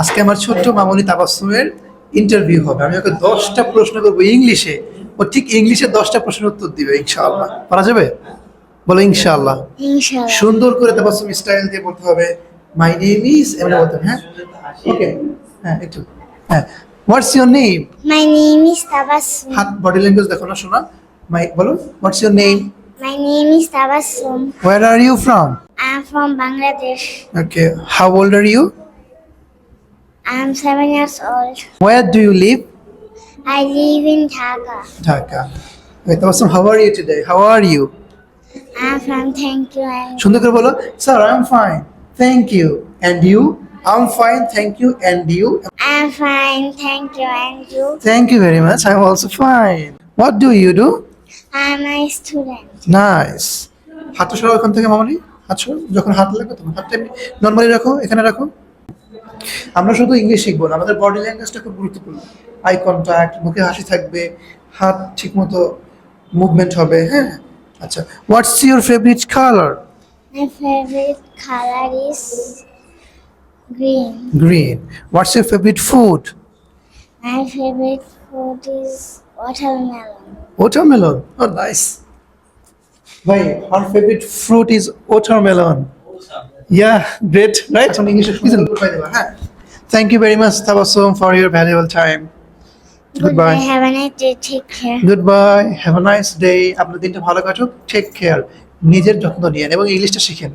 আজকে আমার ছোট্ট মামনি তাবাসসুমের ইন্টারভিউ হবে। আমি ওকে 10টা প্রশ্ন করবো ইংলিশে। ও ঠিক ইংলিশে 10টা প্রশ্নের উত্তর দিবে ইনশাআল্লাহ। পারা যাবে? বলো ইনশাআল্লাহ। ইনশাআল্লাহ। সুন্দর করে তাবাসসুম স্টাইল দিয়ে বলতে হবে। মাই নেম ইজ এমন বলতে হবে, হ্যাঁ? ওকে। হ্যাঁ একটু। হ্যাঁ। What's your name? My name is Tabassum. হাত বডি ল্যাঙ্গুয়েজ দেখো না শোনা। বলো what's your name? My name is Tabassum. Where are you from? I am from Bangladesh. Okay. How old are you? I am 7 years old. Where do you live? I live in Dhaka. Dhaka. Okay Tabassum, how are you today? How are you? I am from thank you and সুন্দর করে বলো, sir I am fine thank you and you? I am fine thank you and you? I am fine, thank you and you. Thank you very much, I am also fine. What do you do? I am a student. Nice. হাতটা সরাও এখান থেকে মামনি। হাত সরাও, যখন হাত লাগবে তখন হাতটা এমনি নর্মালি রাখো, এখানে রাখো। আমরা শুধু ইংলিশ শিখবো না, আমাদের বডি ল্যাঙ্গুয়েজটা খুব গুরুত্বপূর্ণ। আই কন্ট্যাক্ট, মুখে হাসি থাকবে, হাত ঠিকমতো মুভমেন্ট হবে, হ্যাঁ? আচ্ছা, what's your favourite colour? My favorite color is green. Green. What's your favourite food? My favorite food is watermelon. Watermelon. Oh, nice. Bhai, her favorite fruit is watermelon. Yeah, great, right? On English, thank you very much, Tabassum, for your valuable time. Goodbye. Have a nice day. Take care. Goodbye. Have a nice day. আপনার দিনটা ভালো কাটুক। Take care. নিজের যত্ন নিয়েন এবং ইংলিশটা শিখেন।